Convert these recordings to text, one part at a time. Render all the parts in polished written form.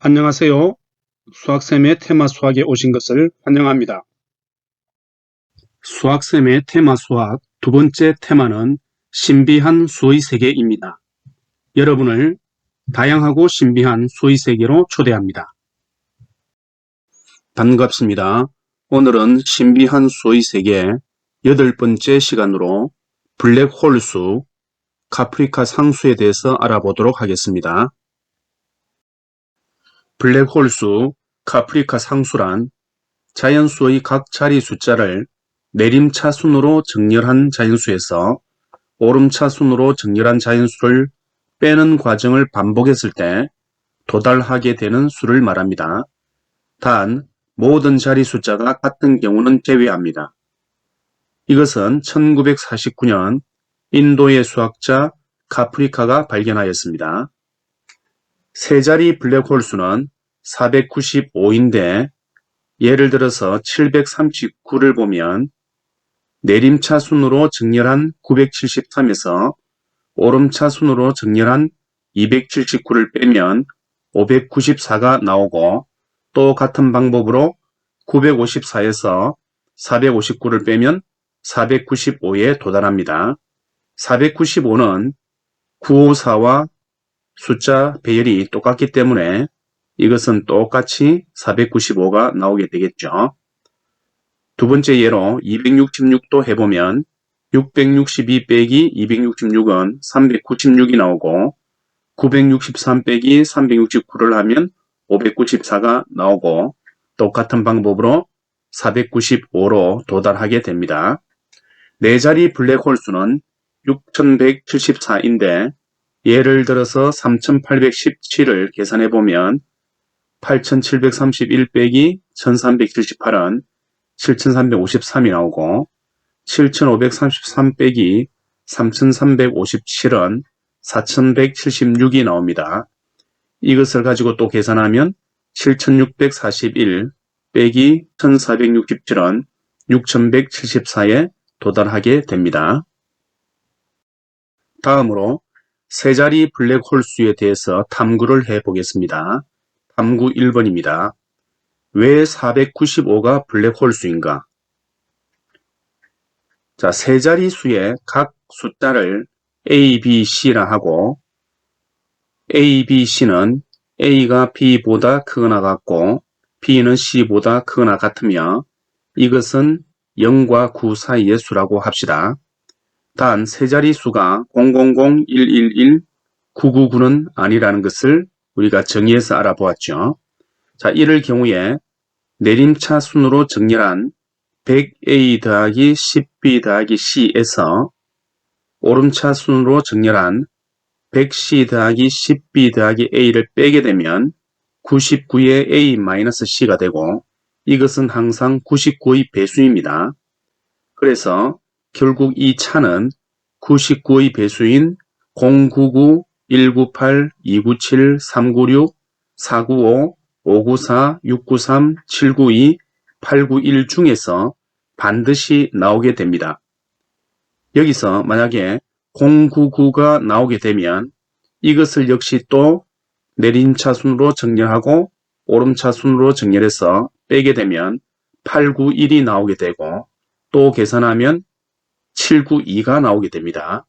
안녕하세요. 수학쌤의 테마 수학에 오신 것을 환영합니다. 수학쌤의 테마 수학 두 번째 테마는 신비한 수의 세계입니다. 여러분을 다양하고 신비한 수의 세계로 초대합니다. 반갑습니다. 오늘은 신비한 수의 세계 8번째 시간으로 블랙홀 수, 카프리카 상수에 대해서 알아보도록 하겠습니다. 블랙홀 수, 카프리카 상수란 자연수의 각 자리 숫자를 내림차순으로 정렬한 자연수에서 오름차순으로 정렬한 자연수를 빼는 과정을 반복했을 때 도달하게 되는 수를 말합니다. 단, 모든 자리 숫자가 같은 경우는 제외합니다. 이것은 1949년 인도의 수학자 카프리카가 발견하였습니다. 세 자리 블랙홀 수는 495인데 예를 들어서 739를 보면 내림차순으로 정렬한 973에서 오름차순으로 정렬한 279를 빼면 594가 나오고, 또 같은 방법으로 954에서 459를 빼면 495에 도달합니다. 495는 954와 숫자 배열이 똑같기 때문에 이것은 똑같이 495가 나오게 되겠죠. 두 번째 예로 266도 해보면 662 빼기 266은 396이 나오고, 963 빼기 369를 하면 594가 나오고, 똑같은 방법으로 495로 도달하게 됩니다. 네 자리 블랙홀 수는 6174인데 예를 들어서 3817을 계산해 보면 8731 빼기 1378은 7353이 나오고, 7533 빼기 3357은 4176이 나옵니다. 이것을 가지고 또 계산하면 7641 빼기 1467은 6174에 도달하게 됩니다. 다음으로 세 자리 블랙홀 수에 대해서 탐구를 해 보겠습니다. 탐구 1번입니다. 왜 495가 블랙홀 수인가? 자, 세 자리 수의 각 숫자를 A, B, C라 하고, A, B, C는 A가 B보다 크거나 같고 B는 C보다 크거나 같으며 이것은 0과 9 사이의 수라고 합시다. 단 세 자리 수가 000, 111, 999는 아니라는 것을 우리가 정의해서 알아보았죠. 자, 이럴 경우에 내림차 순으로 정렬한 100A 더하기 10B 더하기 C에서 오름차 순으로 정렬한 100C 더하기 10B 더하기 A를 빼게 되면 99의 A-C가 되고, 이것은 항상 99의 배수입니다. 그래서 결국 이 차는 99의 배수인 099, 198, 297, 396, 495, 594, 693, 792, 891 중에서 반드시 나오게 됩니다. 여기서 만약에 099가 나오게 되면 이것을 역시 또 내림차순으로 정렬하고 오름차순으로 정렬해서 빼게 되면 891이 나오게 되고, 또 계산하면 792가 나오게 됩니다.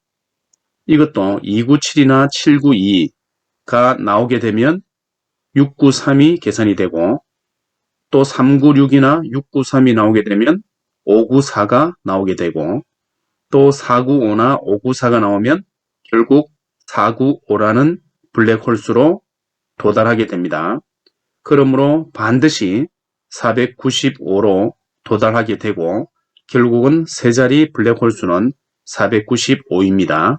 이것도 297이나 792가 나오게 되면 693이 계산이 되고, 또 396이나 693이 나오게 되면 594가 나오게 되고, 또 495나 594가 나오면 결국 495라는 블랙홀수로 도달하게 됩니다. 그러므로 반드시 495로 도달하게 되고 결국은 세 자리 블랙홀 수는 495입니다.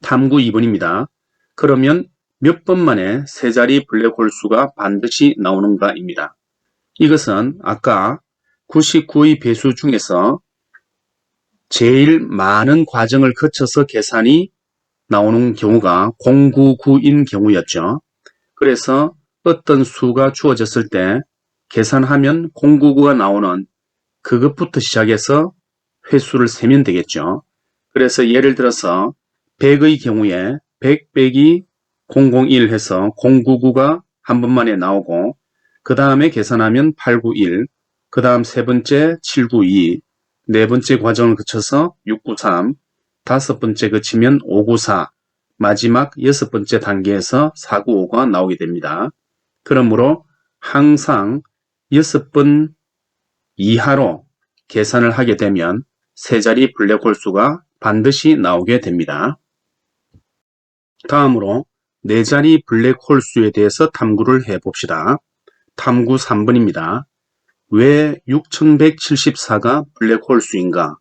탐구 2번입니다. 그러면 몇 번 만에 세 자리 블랙홀 수가 반드시 나오는가입니다. 이것은 아까 99의 배수 중에서 제일 많은 과정을 거쳐서 계산이 나오는 경우가 099인 경우였죠. 그래서 어떤 수가 주어졌을 때 계산하면 099가 나오는 그것부터 시작해서 횟수를 세면 되겠죠. 그래서 예를 들어서 100의 경우에 100 빼기 001 해서 099가 한 번만에 나오고 그 다음에 계산하면 891, 그 다음 세 번째 792, 네 번째 과정을 거쳐서 693, 다섯 번째 거치면 594, 마지막 여섯 번째 단계에서 495가 나오게 됩니다. 그러므로 항상 6번 이하로 계산을 하게 되면 세 자리 블랙홀 수가 반드시 나오게 됩니다. 다음으로 네 자리 블랙홀 수에 대해서 탐구를 해봅시다. 탐구 3번입니다. 왜 6174가 블랙홀 수인가?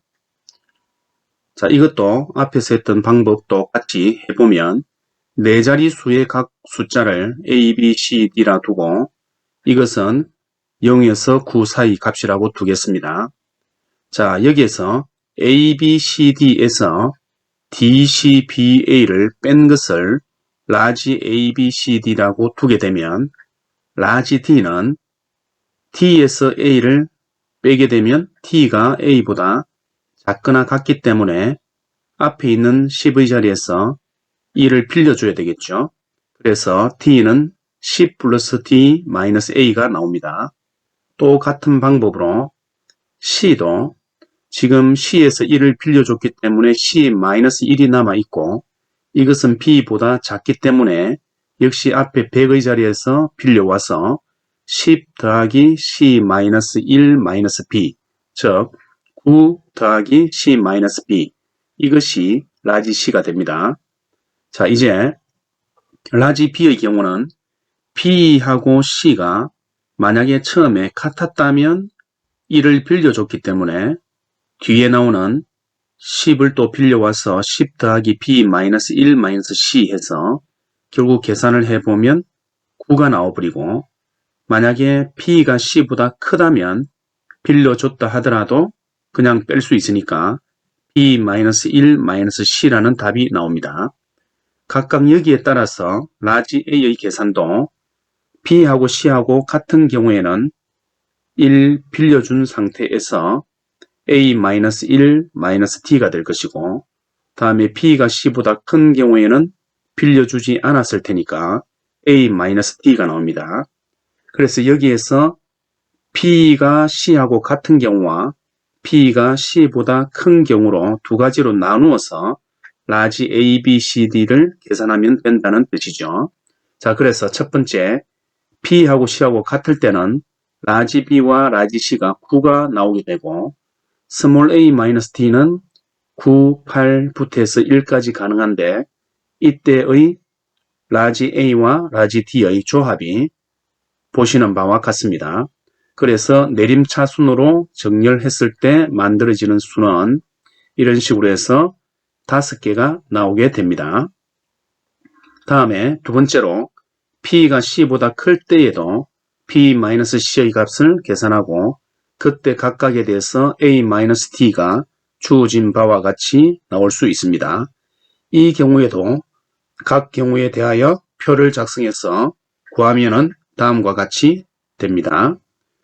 자, 이것도 앞에서 했던 방법도 같이 해보면 네 자리 수의 각 숫자를 A, B, C, D라 두고 이것은 0에서 9 사이 값이라고 두겠습니다. 자, 여기에서 A, B, C, D에서 D, C, B, A를 뺀 것을 라지 A, B, C, D라고 두게 되면 라지 D는 T에서 A를 빼게 되면 T가 A보다 작거나 같기 때문에 앞에 있는 10의 자리에서 1을 빌려줘야 되겠죠. 그래서 T는 10 플러스 D 마이너스 A가 나옵니다. 또 같은 방법으로 C도 지금 C에서 1을 빌려줬기 때문에 C-1이 남아있고 이것은 B보다 작기 때문에 역시 앞에 100의 자리에서 빌려와서 10 더하기 C-1-B 즉 9 더하기 C-B 이것이 라지 C가 됩니다. 자, 이제 라지 B의 경우는 B하고 C가 만약에 처음에 같았다면 1을 빌려줬기 때문에 뒤에 나오는 10을 또 빌려와서 10 더하기 B-1-C 해서 결국 계산을 해보면 9가 나와버리고 만약에 B가 C보다 크다면 빌려줬다 하더라도 그냥 뺄 수 있으니까 B-1-C라는 답이 나옵니다. 각각 여기에 따라서 라지 A의 계산도 B하고 C하고 같은 경우에는 1 빌려준 상태에서 A-1-T가 될 것이고 다음에 B가 C보다 큰 경우에는 빌려주지 않았을 테니까 A-T가 나옵니다. 그래서 여기에서 B가 C하고 같은 경우와 B가 C보다 큰 경우로 두 가지로 나누어서 라지 A, B, C, D를 계산하면 된다는 뜻이죠. 자, 그래서 첫 번째 B하고 C하고 같을 때는 라지 B와 라지 C가 9가 나오게 되고 스몰 a-t는 9, 8부터 해서 1까지 가능한데 이때의 라지 A와 라지 D의 조합이 보시는 바와 같습니다. 그래서 내림차순으로 정렬했을 때 만들어지는 수는 이런 식으로 해서 5개가 나오게 됩니다. 다음에 두 번째로 P가 C보다 클 때에도 P-C의 값을 계산하고 그때 각각에 대해서 A-T가 주어진 바와 같이 나올 수 있습니다. 이 경우에도 각 경우에 대하여 표를 작성해서 구하면은 다음과 같이 됩니다.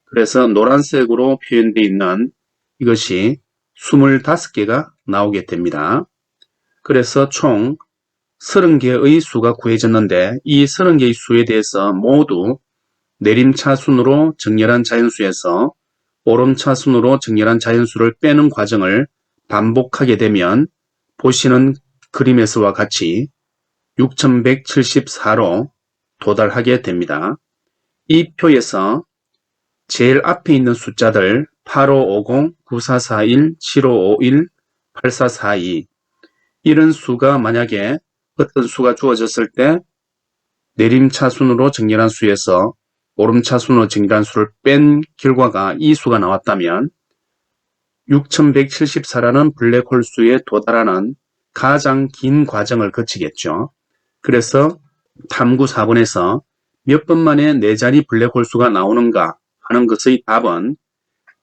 그래서 노란색으로 표현되어 있는 이것이 25개가 나오게 됩니다. 그래서 총 30개의 수가 구해졌는데 이 30개의 수에 대해서 모두 내림차순으로 정렬한 자연수에서 오름차순으로 정렬한 자연수를 빼는 과정을 반복하게 되면 보시는 그림에서와 같이 6174로 도달하게 됩니다. 이 표에서 제일 앞에 있는 숫자들 8550, 9441, 7551, 8442 이런 수가 만약에 어떤 수가 주어졌을 때 내림차순으로 정렬한 수에서 오름차순으로 정렬한 수를 뺀 결과가 이 수가 나왔다면 6174라는 블랙홀 수에 도달하는 가장 긴 과정을 거치겠죠. 그래서 탐구 4번에서 몇 번 만에 네 자리 블랙홀 수가 나오는가 하는 것의 답은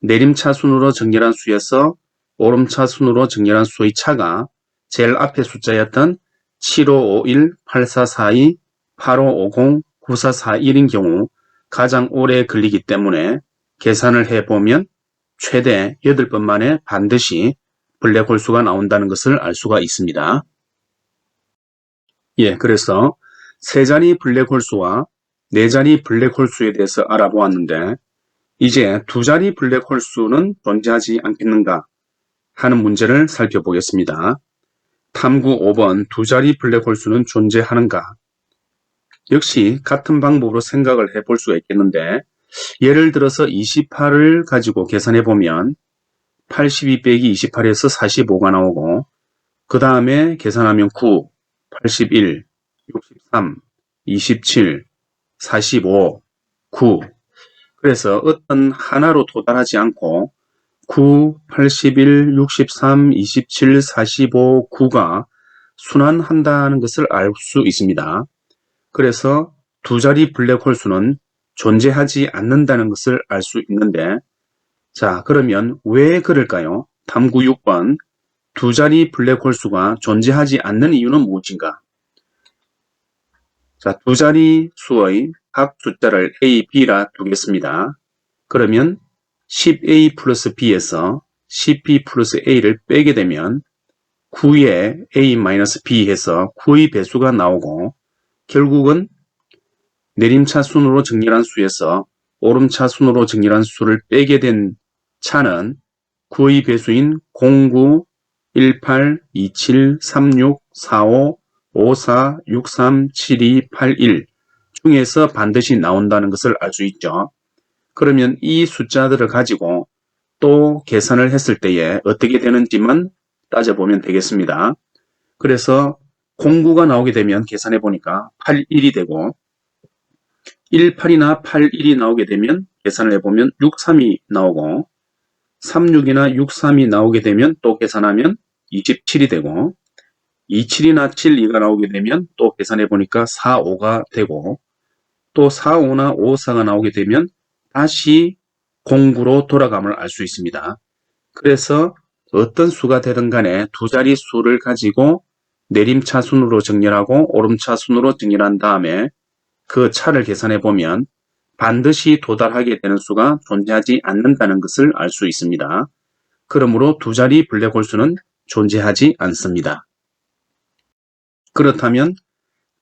내림차순으로 정렬한 수에서 오름차순으로 정렬한 수의 차가 제일 앞에 숫자였던 7551, 8442, 8550, 9441인 경우 가장 오래 걸리기 때문에 계산을 해보면 최대 8번 만에 반드시 블랙홀 수가 나온다는 것을 알 수가 있습니다. 예, 그래서 세 자리 블랙홀 수와 4자리 블랙홀 수에 대해서 알아보았는데 이제 2자리 블랙홀 수는 존재하지 않겠는가 하는 문제를 살펴보겠습니다. 탐구 5번 2자리 블랙홀 수는 존재하는가? 역시 같은 방법으로 생각을 해볼 수가 있겠는데 예를 들어서 28을 가지고 계산해 보면 82 빼기 28에서 45가 나오고 그 다음에 계산하면 9, 81, 63, 27, 45, 9 그래서 어떤 하나로 도달하지 않고 9, 81, 63, 27, 45, 9가 순환한다는 것을 알 수 있습니다. 그래서 2자리 블랙홀 수는 존재하지 않는다는 것을 알 수 있는데 자 그러면 왜 그럴까요? 탐구 6번 2자리 블랙홀 수가 존재하지 않는 이유는 무엇인가? 자, 2자리 수의 각 숫자를 A, B라 두겠습니다. 그러면 10A 플러스 B에서 10B 플러스 A를 빼게 되면 9에 A 마이너스 B 해서 9의 배수가 나오고 결국은 내림차 순으로 정렬한 수에서 오름차 순으로 정렬한 수를 빼게 된 차는 9의 배수인 09, 18, 27, 36, 45, 54, 63, 72, 81 중에서 반드시 나온다는 것을 알 수 있죠. 그러면 이 숫자들을 가지고 또 계산을 했을 때에 어떻게 되는지만 따져보면 되겠습니다. 그래서 09가 나오게 되면 계산해 보니까 81이 되고 18이나 81이 나오게 되면 계산을 해보면 63이 나오고 36이나 63이 나오게 되면 또 계산하면 27이 되고 27이나 72가 나오게 되면 또 계산해 보니까 45가 되고 또 45나 54가 나오게 되면 다시 09로 돌아감을 알 수 있습니다. 그래서 어떤 수가 되든 간에 2자리 수를 가지고 내림차순으로 정렬하고 오름차순으로 정렬한 다음에 그 차를 계산해 보면 반드시 도달하게 되는 수가 존재하지 않는다는 것을 알 수 있습니다. 그러므로 2자리 블랙홀 수는 존재하지 않습니다. 그렇다면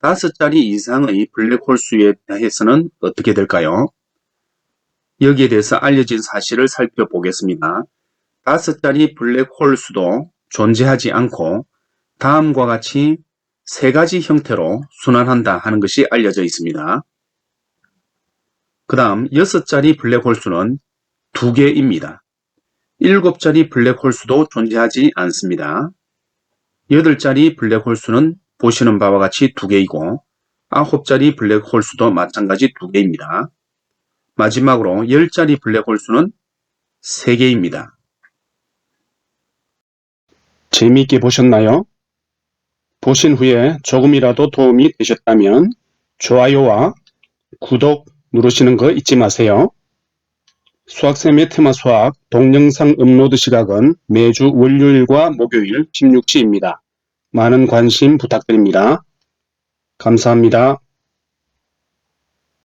5자리 이상의 블랙홀 수에 대해서는 어떻게 될까요? 여기에 대해서 알려진 사실을 살펴보겠습니다. 5자리 블랙홀 수도 존재하지 않고 다음과 같이 3가지 형태로 순환한다 하는 것이 알려져 있습니다. 그 다음 6자리 블랙홀 수는 2개입니다. 7자리 블랙홀 수도 존재하지 않습니다. 8자리 블랙홀 수는 보시는 바와 같이 2개이고 9자리 블랙홀 수도 마찬가지 2개입니다. 마지막으로 10자리 블랙홀 수는 3개입니다. 재미있게 보셨나요? 보신 후에 조금이라도 도움이 되셨다면 좋아요와 구독 누르시는 거 잊지 마세요. 수학쌤의 테마 수학 동영상 업로드 시각은 매주 월요일과 목요일 16시입니다. 많은 관심 부탁드립니다. 감사합니다.